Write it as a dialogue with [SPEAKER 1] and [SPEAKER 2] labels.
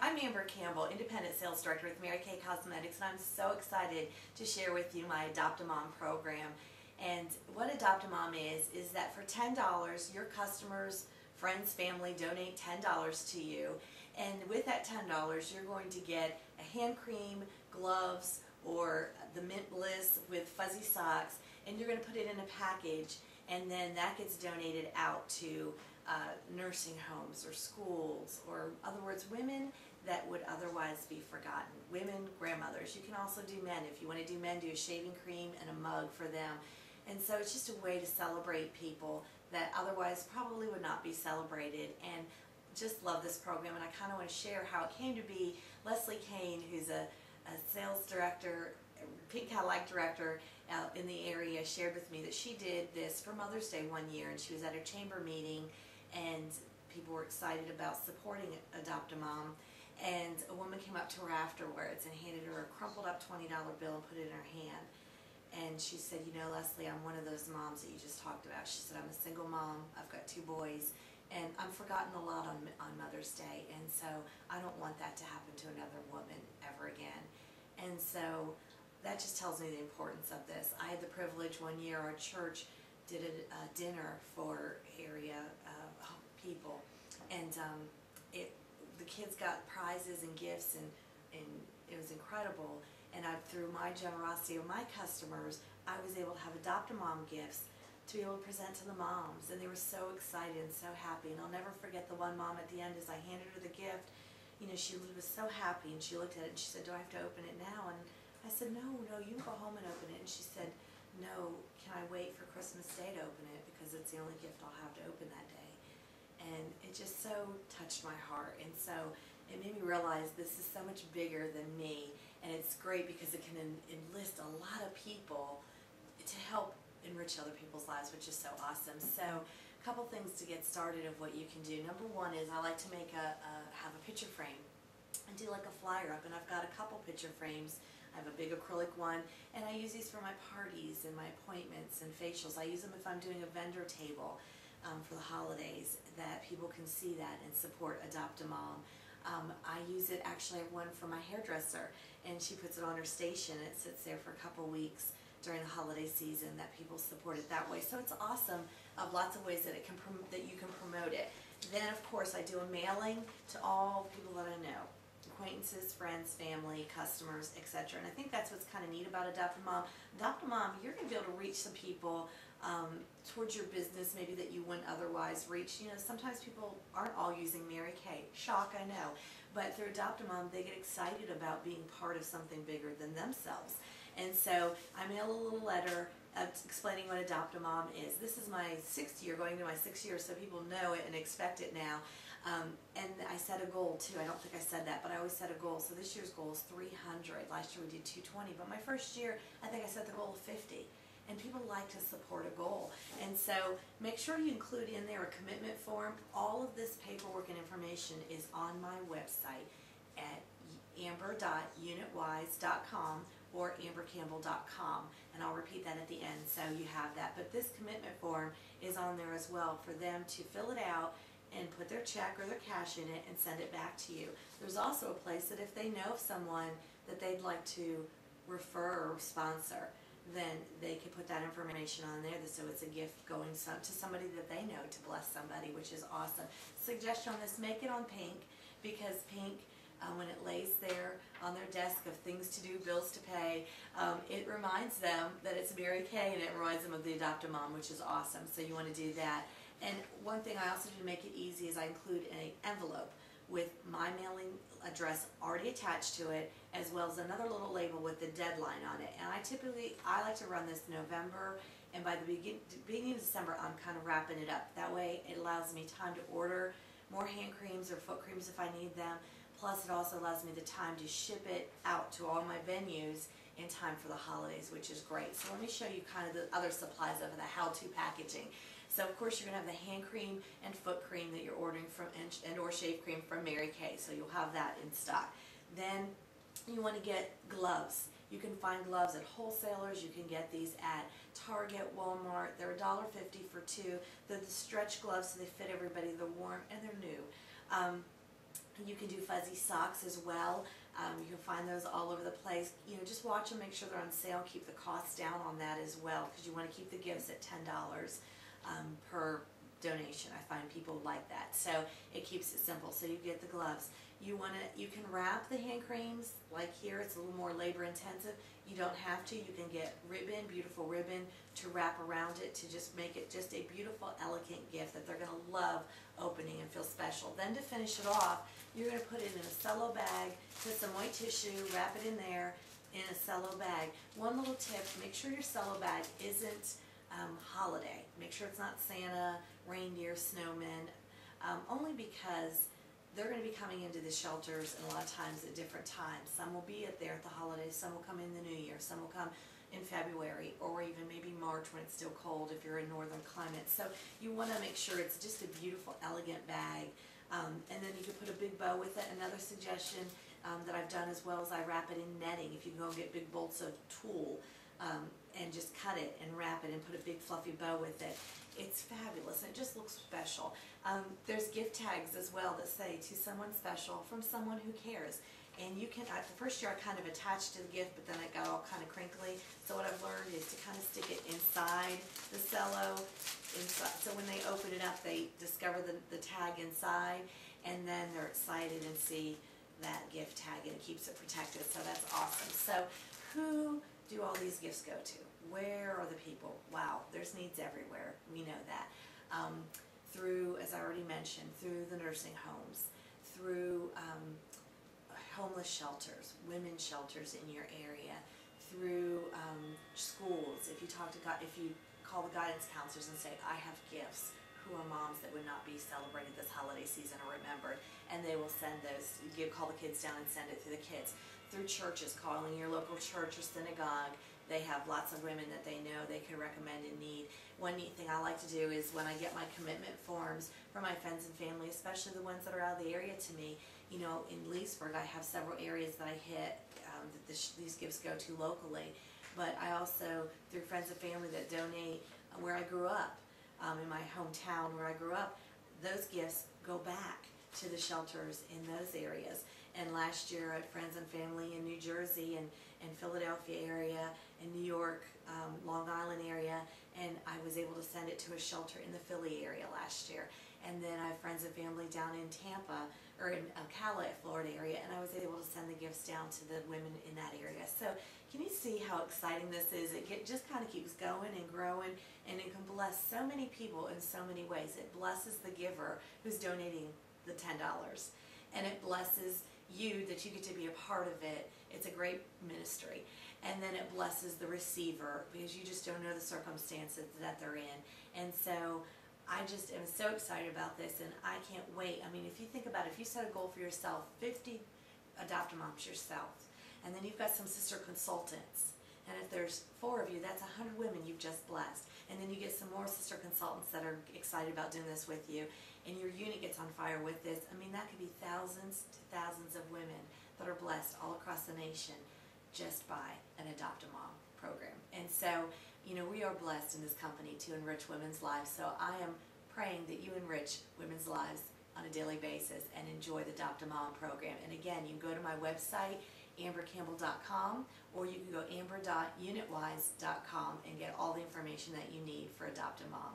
[SPEAKER 1] I'm Amber Campbell, Independent Sales Director with Mary Kay Cosmetics, and I'm so excited to share with you my Adopt-A-Mom program. And what Adopt-A-Mom is that for $10, your customers, friends, family donate $10 to you. And with that $10, you're going to get a hand cream, gloves, or the Mint Bliss with fuzzy socks, and you're going to put it in a package, and then that gets donated out to nursing homes or schools, or in other words, women that would otherwise be forgotten. Women, grandmothers. You can also do men. If you want to do men, do a shaving cream and a mug for them. And so it's just a way to celebrate people that otherwise probably would not be celebrated. And just love this program, and I kind of want to share how it came to be. Leslie Kane, who's a sales director, Pink Cadillac director out in the area, shared with me that she did this for Mother's Day one year, and she was at her chamber meeting, and people were excited about supporting Adopt-A-Mom. And a woman came up to her afterwards and handed her a crumpled up $20 bill and put it in her hand. And she said, you know, Leslie, I'm one of those moms that you just talked about. She said, I'm a single mom, I've got 2 boys, and I'm forgotten a lot on Mother's Day, and so I don't want that to happen to another woman ever again. And so that just tells me the importance of this. I had the privilege one year, our church did a dinner for area people, and the kids got prizes and gifts, and it was incredible. And through my generosity of my customers, I was able to have Adopt-A-Mom gifts to be able to present to the moms, and they were so excited and so happy. And I'll never forget the one mom at the end, as I handed her the gift, you know, she was so happy, and she looked at it and she said, do I have to open it now? And I said, no, you can go home and open it. And she said, no, can I wait for Christmas Day to open it, because it's the only gift I'll have to open that day. And it just so touched my heart, and so it made me realize this is so much bigger than me, and it's great because it can enlist a lot of people to help enrich other people's lives, which is so awesome. So a couple things to get started of what you can do. Number one is I like to make have a picture frame and do like a flyer up, and I've got a couple picture frames. I have a big acrylic one, and I use these for my parties and my appointments and facials. I use them if I'm doing a vendor table for the holidays, that people can see that and support Adopt-A-Mom. I use it, actually I have one for my hairdresser, and she puts it on her station. It sits there for a couple weeks during the holiday season, that people support it that way. So it's awesome of lots of ways that it can that you can promote it. Then of course I do a mailing to all the people that I know. Acquaintances, friends, family, customers, etc. And I think that's what's kind of neat about Adopt-A-Mom. Adopt-A-Mom, you're going to be able to reach some people towards your business maybe that you wouldn't otherwise reach. You know, sometimes people aren't all using Mary Kay. Shock, I know. But through Adopt-A-Mom, they get excited about being part of something bigger than themselves. And so I mail a little letter explaining what Adopt-A-Mom is. This is my 6th year, going to my 6th year, so people know it and expect it now. And I set a goal too. I don't think I said that, but I always set a goal. So this year's goal is 300. Last year we did 220, but my first year I think I set the goal of 50. And people like to support a goal. And so make sure you include in there a commitment form. All of this paperwork and information is on my website at amber.unitwise.com or ambercampbell.com, and I'll repeat that at the end so you have that. But this commitment form is on there as well for them to fill it out and put their check or their cash in it and send it back to you. There's also a place that if they know of someone that they'd like to refer or sponsor, then they can put that information on there, so it's a gift going to somebody that they know to bless somebody, which is awesome. Suggestion on this, make it on pink, because pink, when it lays there on their desk of things to do, bills to pay, it reminds them that it's Mary Kay, and it reminds them of the Adopt-A-Mom, which is awesome. So you want to do that. And one thing I also do to make it easy is I include an envelope with my mailing address already attached to it, as well as another little label with the deadline on it. And I like to run this November, and by the beginning of December I'm kind of wrapping it up. That way it allows me time to order more hand creams or foot creams if I need them. Plus it also allows me the time to ship it out to all my venues in time for the holidays, which is great. So let me show you kind of the other supplies of the how-to packaging. So of course you're going to have the hand cream and foot cream that you're ordering from, and or shave cream from Mary Kay, so you'll have that in stock. Then you want to get gloves. You can find gloves at wholesalers. You can get these at Target, Walmart. They're $1.50 for 2. They're the stretch gloves, so they fit everybody. They're warm and they're new. You can do fuzzy socks as well. You can find those all over the place. You know, just watch them, make sure they're on sale, keep the costs down on that as well, because you want to keep the gifts at $10 per donation. I find people like that, so it keeps it simple. So you get the gloves. You can wrap the hand creams, like here it's a little more labor intensive. You don't have to. You can get ribbon, beautiful ribbon, to wrap around it to just make it just a beautiful, elegant gift that they're going to love opening and feel special. Then to finish it off, you're going to put it in a cello bag, put some white tissue, wrap it in there in a cello bag. One little tip, make sure your cello bag isn't holiday. Make sure it's not Santa, reindeer, snowmen, only because they're going to be coming into the shelters and a lot of times at different times. Some will be there at the holidays, some will come in the new year, some will come in February, or even maybe March when it's still cold if you're in northern climates. So you want to make sure it's just a beautiful, elegant bag. And then you can put a big bow with it. Another suggestion that I've done as well is I wrap it in netting. If you can go get big bolts of tulle and just cut it and wrap it and put a big fluffy bow with it, it's fabulous and it just looks special. There's gift tags as well that say to someone special from someone who cares. And you can, the first year I kind of attached to the gift, but then it got all kind of crinkly. So what I've learned is to kind of stick it inside the cello. So when they open it up, they discover the tag inside, and then they're excited and see that gift tag, and it keeps it protected. So that's awesome. So who do all these gifts go to? Where are the people? Wow, there's needs everywhere. We know that. Through, as I already mentioned, through the nursing homes, through homeless shelters, women's shelters in your area, through schools. If you call the guidance counselors and say, I have gifts, who are moms that would not be celebrated this holiday season or remembered, and they will send those, call the kids down and send it to the kids. Through churches, calling your local church or synagogue, they have lots of women that they know they could recommend in need. One neat thing I like to do is when I get my commitment forms from my friends and family, especially the ones that are out of the area to me, you know, in Leesburg I have several areas that I hit that these gifts go to locally. But I also, through friends and family that donate where I grew up, in my hometown where I grew up, those gifts go back to the shelters in those areas. And last year I had friends and family in New Jersey and Philadelphia area, in New York, Long Island area, and I was able to send it to a shelter in the Philly area last year. And then I have friends and family down in Tampa, or in Ocala, Florida area, and I was able to send the gifts down to the women in that area. So can you see how exciting this is? It just kind of keeps going and growing, and it can bless so many people in so many ways. It blesses the giver who's donating the $10, and it blesses you that you get to be a part of it. It's a great ministry. And then it blesses the receiver because you just don't know the circumstances that they're in. And so I just am so excited about this, and I can't wait. I mean, if you think about it, if you set a goal for yourself, 50 adopt-a-moms yourself, and then you've got some sister consultants, and if there's 4 of you, that's 100 women you've just blessed. And then you get some more sister consultants that are excited about doing this with you, and your unit gets on fire with this. I mean, that could be thousands to thousands of women that are blessed all across the nation just by an Adopt-A-Mom program. And so, you know, we are blessed in this company to enrich women's lives. So I am praying that you enrich women's lives on a daily basis and enjoy the Adopt-A-Mom program. And again, you can go to my website, ambercampbell.com, or you can go amber.unitwise.com and get all the information that you need for Adopt-A-Mom.